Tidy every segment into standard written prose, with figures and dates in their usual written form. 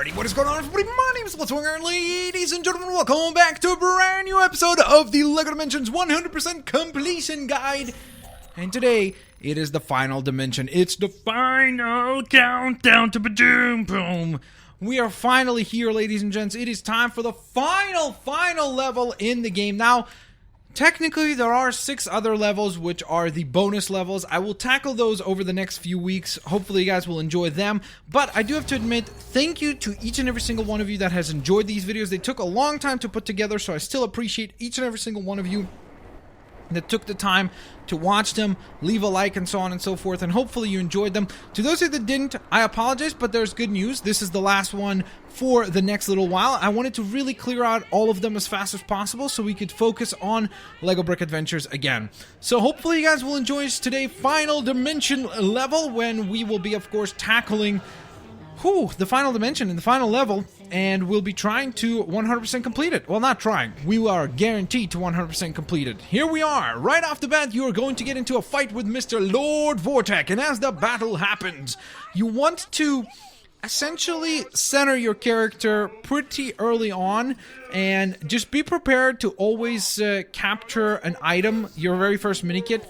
Alrighty, what is going on, everybody? My name is Blitzwinger, and ladies and gentlemen, welcome back to a brand new episode of the LEGO Dimensions 100% Completion Guide. And today, it is the final dimension. It's the final countdown to Badoom Boom. We are finally here, ladies and gents. It is time for the final level in the game. Now, technically, there are 6 other levels, which are the bonus levels. I will tackle those over the next few weeks. Hopefully, you guys will enjoy them. But I do have to admit, thank you to each and every single one of you that has enjoyed these videos. They took a long time to put together, so I still appreciate each and every single one of you that took the time to watch them, leave a like, and so on and so forth, and hopefully you enjoyed them. To those of you that didn't, I apologize, but there's good news. This is the last one for the next little while. I wanted to really clear out all of them as fast as possible so we could focus on LEGO Brick Adventures again. So hopefully you guys will enjoy today's final dimension level, when we will be, of course, tackling the final dimension in the final level, and we'll be trying to 100% complete it. Well, not trying. We are guaranteed to 100% complete it. Here we are. Right off the bat, you are going to get into a fight with Mr. Lord Vortex, and as the battle happens, you want to essentially center your character pretty early on, and just be prepared to always capture an item, your very first Minikit,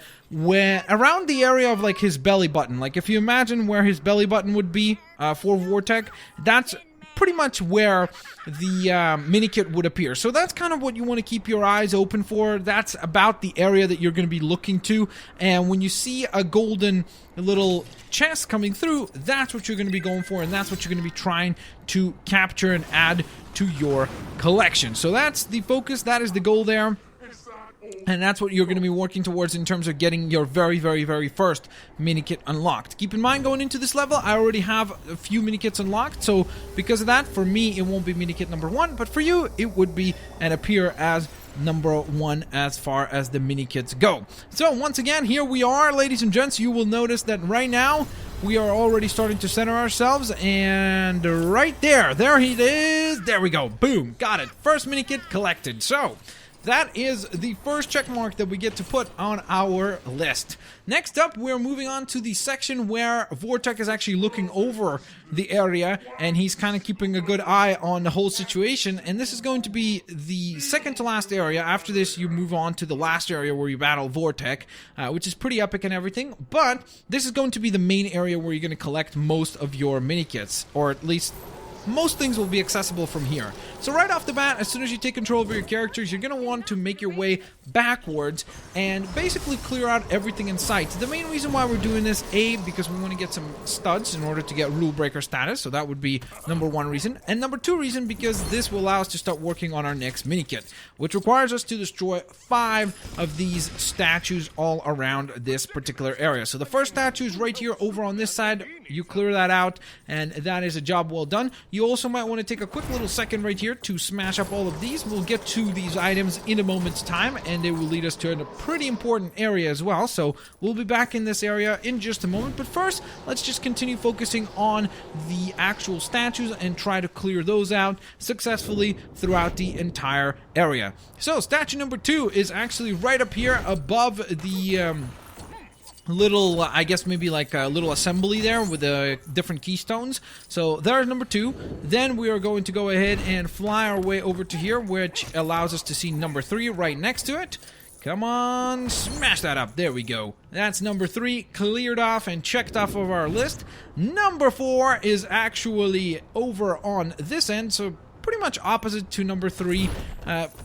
around the area of like his belly button. Like if you imagine where his belly button would be for Vortex, that's pretty much where the Minikit would appear. So that's kind of what you want to keep your eyes open for. That's about the area that you're going to be looking to. And when you see a golden little chest coming through, that's what you're going to be going for, and that's what you're going to be trying to capture and add to your collection. So that's the focus. That is the goal there. And that's what you're going to be working towards in terms of getting your very first Minikit unlocked. Keep in mind, going into this level, I already have a few Minikits unlocked. So because of that, for me, it won't be Minikit number 1. But for you, it would be and appear as number 1 as far as the Minikits go. So once again, here we are, ladies and gents. You will notice that right now, we are already starting to center ourselves. And right there he is. There we go. Boom. Got it. First Minikit collected. So that is the first check mark that we get to put on our list. Next up, we're moving on to the section where Vortex is actually looking over the area, and he's kind of keeping a good eye on the whole situation. And this is going to be the second to last area. After this, you move on to the last area where you battle Vortex, which is pretty epic and everything. But this is going to be the main area where you're going to collect most of your Minikits, or at least most things will be accessible from here. So right off the bat, as soon as you take control over your characters, you're going to want to make your way backwards and basically clear out everything in sight. The main reason why we're doing this, A, because we want to get some studs in order to get rule breaker status, so that would be number 1 reason. And number 2 reason, because this will allow us to start working on our next Minikit, which requires us to destroy 5 of these statues all around this particular area. So the first statue is right here over on this side. You clear that out, and that is a job well done. You also might want to take a quick little second right here to smash up all of these. We'll get to these items in a moment's time, and they will lead us to a pretty important area as well. So we'll be back in this area in just a moment. But first, let's just continue focusing on the actual statues and try to clear those out successfully throughout the entire area. So statue number 2 is actually right up here above the little, I guess maybe like a little assembly there with the different keystones. So there's number 2. Then we are going to go ahead and fly our way over to here, which allows us to see number 3 right next to it. Come on, smash that up. There we go. That's number 3 cleared off and checked off of our list. Number 4 is actually over on this end, so pretty much opposite to number 3,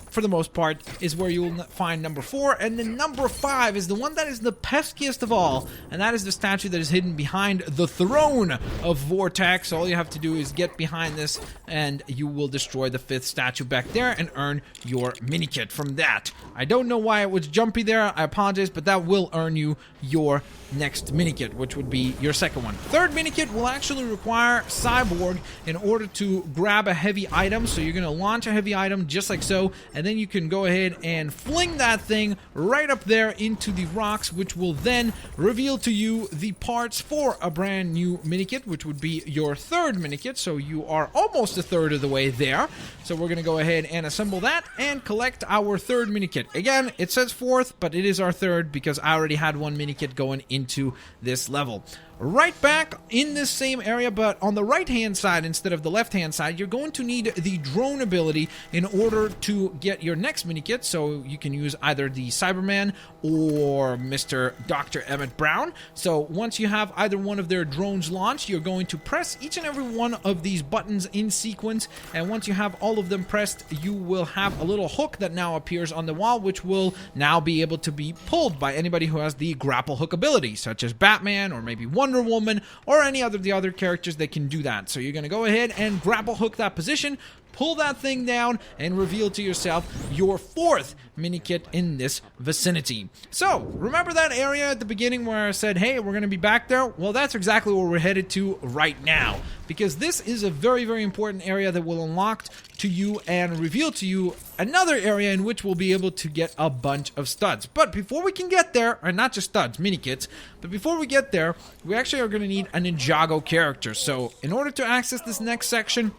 for the most part, is where you will find number 4. And then number 5 is the one that is the peskiest of all, and that is the statue that is hidden behind the throne of Vortex. All you have to do is get behind this, and you will destroy the 5th statue back there and earn your Minikit from that. I don't know why it was jumpy there. I apologize, but that will earn you your next Minikit, which would be your second one. Third Minikit will actually require Cyborg in order to grab a heavy item. So you're going to launch a heavy item just like so, and then you can go ahead and fling that thing right up there into the rocks, which will then reveal to you the parts for a brand new Minikit, which would be your third Minikit. So you are almost a third of the way there. So we're going to go ahead and assemble that and collect our third Minikit. Again, it says 4th, but it is our 3rd because I already had one Minikit going into this level. right back in this same area, but on the right-hand side instead of the left-hand side, you're going to need the drone ability in order to get your next Minikit, so you can use either the Cyberman or Mr. Dr. Emmett Brown. So once you have either one of their drones launched, you're going to press each and every one of these buttons in sequence, and once you have all of them pressed, you will have a little hook that now appears on the wall, which will now be able to be pulled by anybody who has the grapple hook ability, such as Batman or maybe Wonder Woman or any of the other characters that can do that. So you're going to go ahead and grapple hook that position, pull that thing down, and reveal to yourself your 4th Minikit in this vicinity. So, remember that area at the beginning where I said, hey, we're going to be back there? Well, that's exactly where we're headed to right now, because this is a very, very important area that will unlock to you and reveal to you another area in which we'll be able to get a bunch of studs. But before we can get there, or not just studs, Minikits, but before we get there, we actually are going to need a Ninjago character. So, in order to access this next section,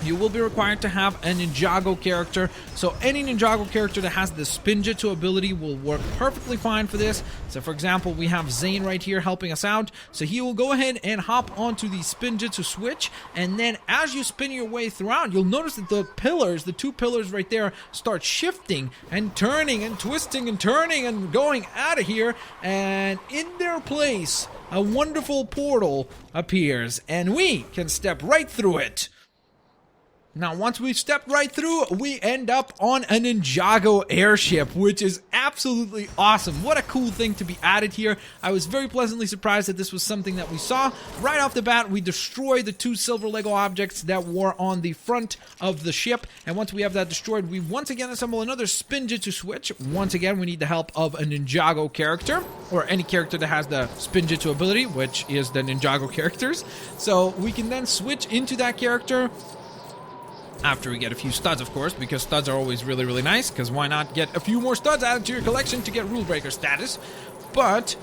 you will be required to have a Ninjago character. So any Ninjago character that has the Spinjitzu ability will work perfectly fine for this. So for example, we have Zane right here helping us out. So he will go ahead and hop onto the Spinjitzu switch, and then as you spin your way throughout, you'll notice that the pillars, the 2 pillars right there, start shifting and turning and twisting and turning and going out of here, and in their place, a wonderful portal appears, and we can step right through it. Now, once we step right through, we end up on a Ninjago airship, which is absolutely awesome. What a cool thing to be added here. I was very pleasantly surprised that this was something that we saw. Right off the bat, we destroy the 2 silver Lego objects that were on the front of the ship, and once we have that destroyed, we once again assemble another Spinjitzu switch. Once again, we need the help of a Ninjago character, or any character that has the Spinjitzu ability, which is the Ninjago characters. So we can then switch into that character after we get a few studs, of course, because studs are always really, really nice, because why not get a few more studs added to your collection to get rule breaker status. But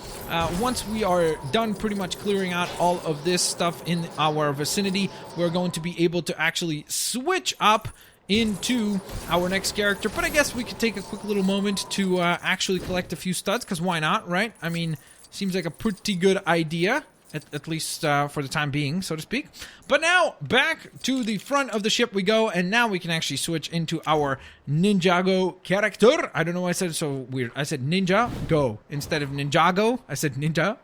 once we are done pretty much clearing out all of this stuff in our vicinity, we're going to be able to actually switch up into our next character. But I guess we could take a quick little moment to actually collect a few studs, because why not, right? I mean, seems like a pretty good idea. At least for the time being, so to speak. But now, back to the front of the ship we go, and now we can actually switch into our Ninjago character. I don't know why I said it so weird. I said Ninjago instead of Ninjago. I said Ninjago.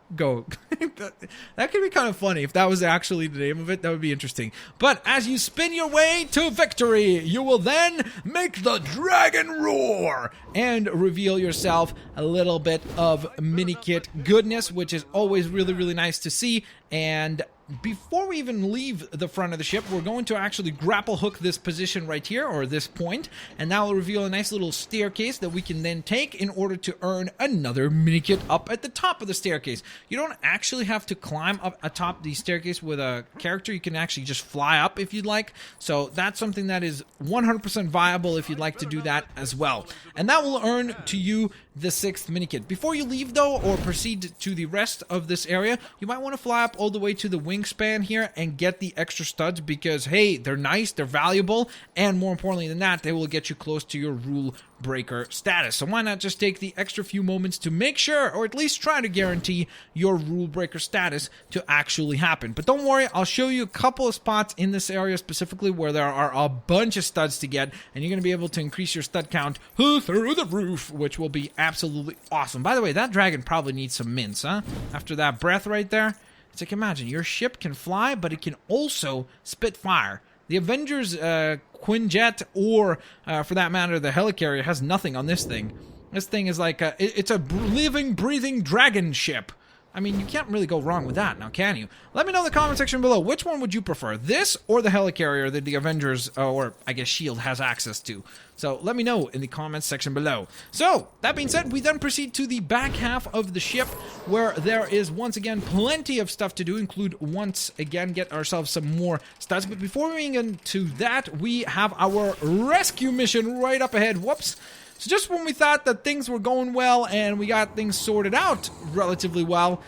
That could be kind of funny. If that was actually the name of it, that would be interesting. But as you spin your way to victory, you will then make the dragon roar and reveal yourself a little bit of Minikit goodness, which is always really, really nice to see. And before we even leave the front of the ship, we're going to actually grapple hook this position right here, or this point, and that will reveal a nice little staircase that we can then take in order to earn another Minikit up at the top of the staircase. You don't actually have to climb up atop the staircase with a character. You can actually just fly up if you'd like, so that's something that is 100% viable if you'd like to do that as well. And that will earn to you the 6th Minikit. Before you leave though, or proceed to the rest of this area, you might want to fly up all the way to the wingspan here and get the extra studs, because hey, they're nice, they're valuable, and more importantly than that, they will get you close to your rule breaker status. So why not just take the extra few moments to make sure, or at least try to guarantee, your rule breaker status to actually happen. But don't worry, I'll show you a couple of spots in this area specifically where there are a bunch of studs to get, and you're going to be able to increase your stud count through the roof, which will be absolutely awesome. By the way, that dragon probably needs some mints, huh? After that breath right there. It's like, imagine, your ship can fly, but it can also spit fire. The Avengers Quinjet, or for that matter, the helicarrier, has nothing on this thing. This thing is like, it's a living, breathing dragon ship. I mean, you can't really go wrong with that, now can you? Let me know in the comment section below, which one would you prefer? This or the helicarrier that the Avengers, or I guess S.H.I.E.L.D. has access to? So let me know in the comments section below. So, that being said, we then proceed to the back half of the ship, where there is once again plenty of stuff to do, include once again get ourselves some more studs. But before we get into that, we have our rescue mission right up ahead. Whoops. So just when we thought that things were going well and we got things sorted out relatively well,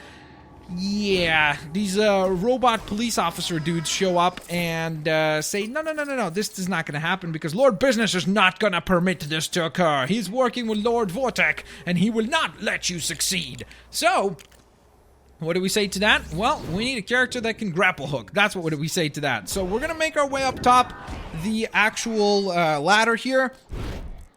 yeah, these robot police officer dudes show up and say, no, this is not going to happen because Lord Business is not going to permit this to occur. He's working with Lord Vortek and he will not let you succeed. So What do we say to that? Well, we need a character that can grapple hook. That's what we say to that. So we're going to make our way up top the actual ladder here,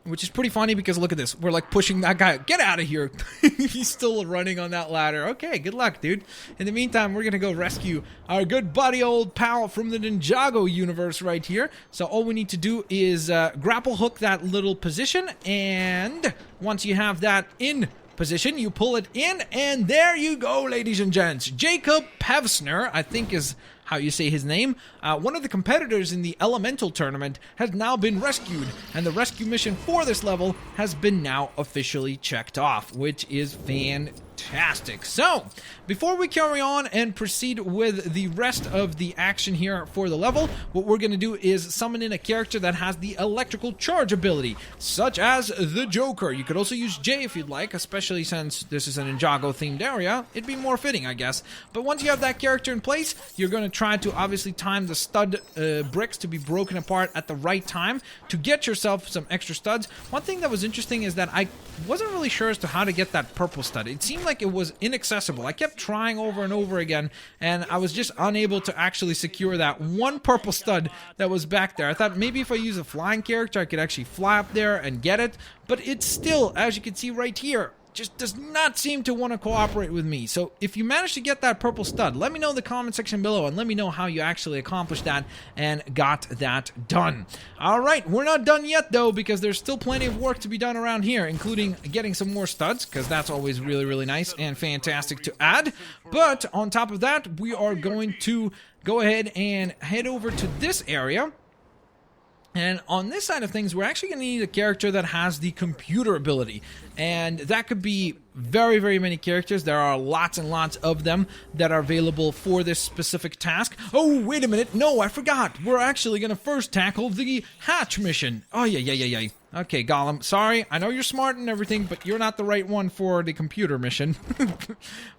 which is pretty funny because look at this. We're like pushing that guy. Get out of here. He's still running on that ladder. Okay, good luck, dude. In the meantime, we're going to go rescue our good buddy old pal from the Ninjago universe right here. So all we need to do is grapple hook that little position. And once you have that in position, you pull it in, and there you go, ladies and gents. Jacob Pevsner, I think is how you say his name, one of the competitors in the Elemental tournament, has now been rescued, and the rescue mission for this level has been now officially checked off, which is fantastic. So, before we carry on and proceed with the rest of the action here for the level, what we're going to do is summon in a character that has the electrical charge ability, such as the Joker. You could also use Jay if you'd like, especially since this is a Ninjago themed area. It'd be more fitting, I guess. But once you have that character in place, you're going to try to obviously time the stud bricks to be broken apart at the right time to get yourself some extra studs. One thing that was interesting is that I wasn't really sure as to how to get that purple stud. It seemed like it was inaccessible. I kept trying over and over again, and I was just unable to actually secure that one purple stud that was back there. I thought maybe if I use a flying character, I could actually fly up there and get it, but it's still, as you can see right here, just does not seem to want to cooperate with me. So if you manage to get that purple stud, let me know in the comment section below and let me know how you actually accomplished that and got that done. Alright, we're not done yet though, because there's still plenty of work to be done around here, including getting some more studs, because that's always really, really nice and fantastic to add. But on top of that, we are going to go ahead and head over to this area. And on this side of things, we're actually going to need a character that has the computer ability. And that could be very, very many characters. There are lots and lots of them that are available for this specific task. Oh, wait a minute. No, I forgot. We're actually going to first tackle the hatch mission. Oh, yeah. Okay, Gollum, sorry. I know you're smart and everything, but you're not the right one for the computer mission.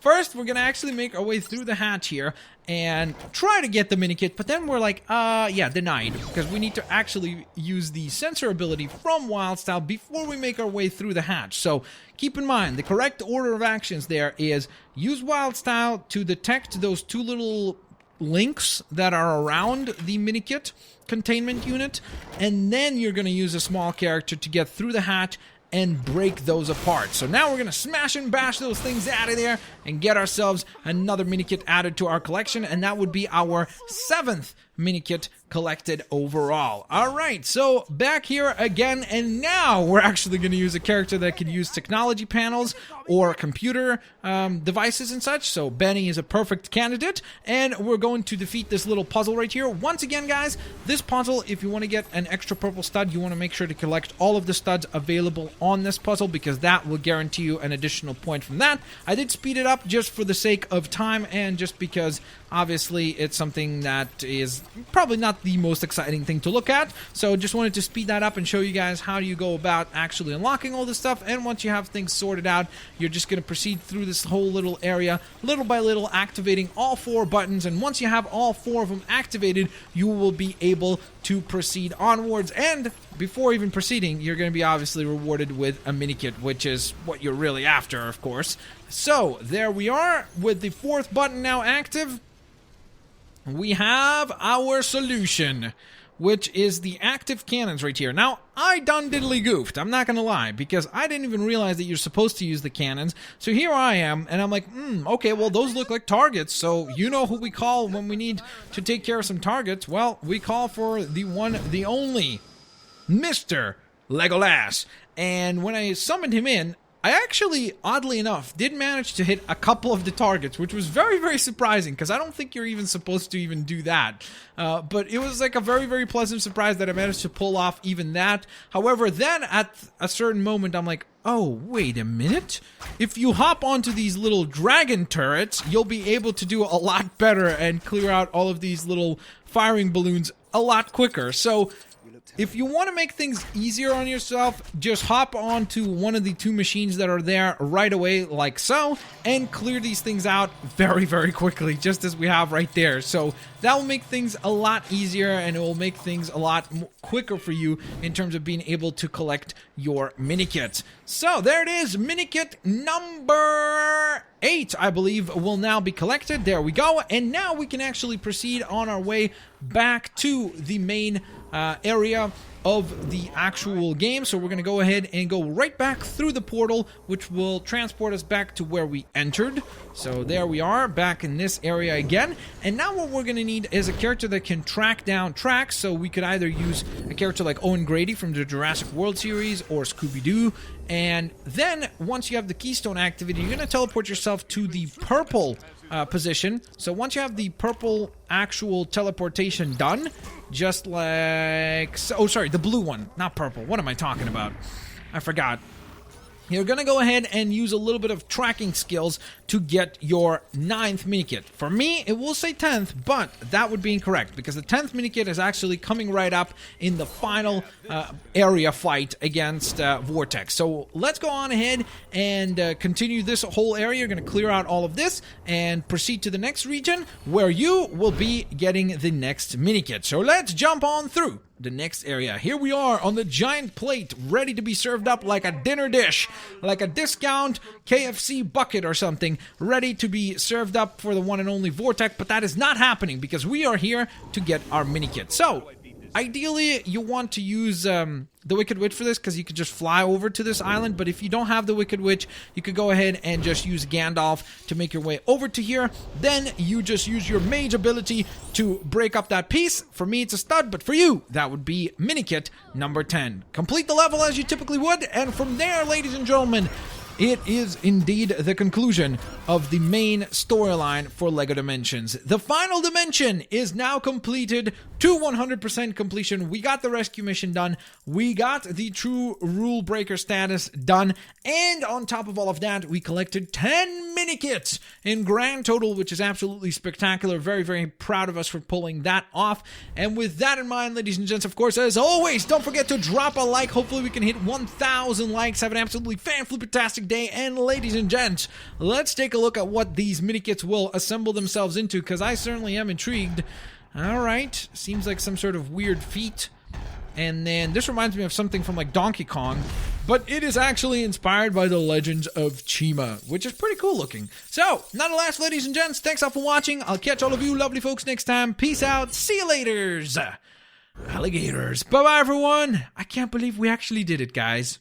First, we're going to actually make our way through the hatch here and try to get the Minikit, but then we're like, yeah, denied, because we need to actually use the sensor ability from Wildstyle before we make our way through the hatch. So keep in mind, the correct order of actions there is use Wildstyle to detect those two little links that are around the Minikit containment unit, and then you're going to use a small character to get through the hatch and break those apart. So now we're going to smash and bash those things out of there and get ourselves another Minikit added to our collection, and that would be our 7th Minikit collected overall. Alright, so back here again, and now we're actually going to use a character that can use technology panels or computer devices and such. So Benny is a perfect candidate, and we're going to defeat this little puzzle right here. Once again, guys, this puzzle, if you want to get an extra purple stud, you want to make sure to collect all of the studs available on this puzzle, because that will guarantee you an additional point from that. I did speed it up just for the sake of time, and just because obviously it's something that is probably not the most exciting thing to look at, so just wanted to speed that up and show you guys how you go about actually unlocking all this stuff. And once you have things sorted out, you're just going to proceed through this whole little area, little by little, activating all 4 buttons, and once you have all 4 of them activated, you will be able to proceed onwards. And before even proceeding, you're going to be obviously rewarded with a Minikit, which is what you're really after, of course. So there we are, with the 4th button now active. We have our solution, which is the active cannons right here. Now, I done diddly goofed, I'm not gonna lie, because I didn't even realize that you're supposed to use the cannons. So here I am, and I'm like, okay, well, those look like targets, so you know who we call when we need to take care of some targets. Well, we call for the one, the only, Mr. Legolas. And when I summoned him in, I actually, oddly enough, did manage to hit a couple of the targets, which was very, very surprising, because I don't think you're even supposed to even do that. But it was like a very, very pleasant surprise that I managed to pull off even that. However, then at a certain moment, I'm like, oh, wait a minute. If you hop onto these little dragon turrets, you'll be able to do a lot better and clear out all of these little firing balloons a lot quicker. So if you want to make things easier on yourself, just hop onto one of the 2 machines that are there right away, like so, and clear these things out very, very quickly, just as we have right there. So that will make things a lot easier, and it will make things a lot quicker for you in terms of being able to collect your Minikits. So there it is, Minikit number 8, I believe, will now be collected. There we go. And now we can actually proceed on our way back to the main area of the actual game. So we're going to go ahead and go right back through the portal, which will transport us back to where we entered. So there we are, back in this area again. And now what we're going to need is a character that can track down tracks. So we could either use a character like Owen Grady from the Jurassic World series or Scooby-Doo. And then once you have the keystone activity, you're going to teleport yourself to the purple position. So once you have the purple actual teleportation done, just like so, oh sorry, the blue one, not purple. What am I talking about? I forgot. You're going to go ahead and use a little bit of tracking skills to get your 9th Minikit. For me, it will say 10th, but that would be incorrect because the 10th Minikit is actually coming right up in the final area fight against Vortex. So let's go on ahead and continue this whole area. You're going to clear out all of this and proceed to the next region where you will be getting the next Minikit. So let's jump on through the next area. Here we are on the giant plate, ready to be served up like a dinner dish, like a discount KFC bucket or something, ready to be served up for the one and only Vortex, but that is not happening because we are here to get our Minikit. So ideally, you want to use the Wicked Witch for this because you could just fly over to this island. But if you don't have the Wicked Witch, you could go ahead and just use Gandalf to make your way over to here. Then you just use your mage ability to break up that piece. For me, it's a stud, but for you, that would be Minikit number 10. Complete the level as you typically would, and from there, ladies and gentlemen, it is indeed the conclusion of the main storyline for LEGO Dimensions. The final dimension is now completed to 100% completion. We got the rescue mission done. We got the true rule breaker status done. And on top of all of that, we collected 10 Minikits in grand total, which is absolutely spectacular. Very, very proud of us for pulling that off. And with that in mind, ladies and gents, of course, as always, don't forget to drop a like. Hopefully we can hit 1,000 likes. Have an absolutely fan-flippertastic day. And ladies and gents, let's take a look at what these Minikits will assemble themselves into, because I certainly am intrigued. Alright, seems like some sort of weird feat. And then this reminds me of something from like Donkey Kong, but it is actually inspired by the Legends of Chima, which is pretty cool looking. So, nonetheless, ladies and gents, thanks all for watching. I'll catch all of you lovely folks next time. Peace out. See you laters. Alligators. Bye-bye, everyone. I can't believe we actually did it, guys.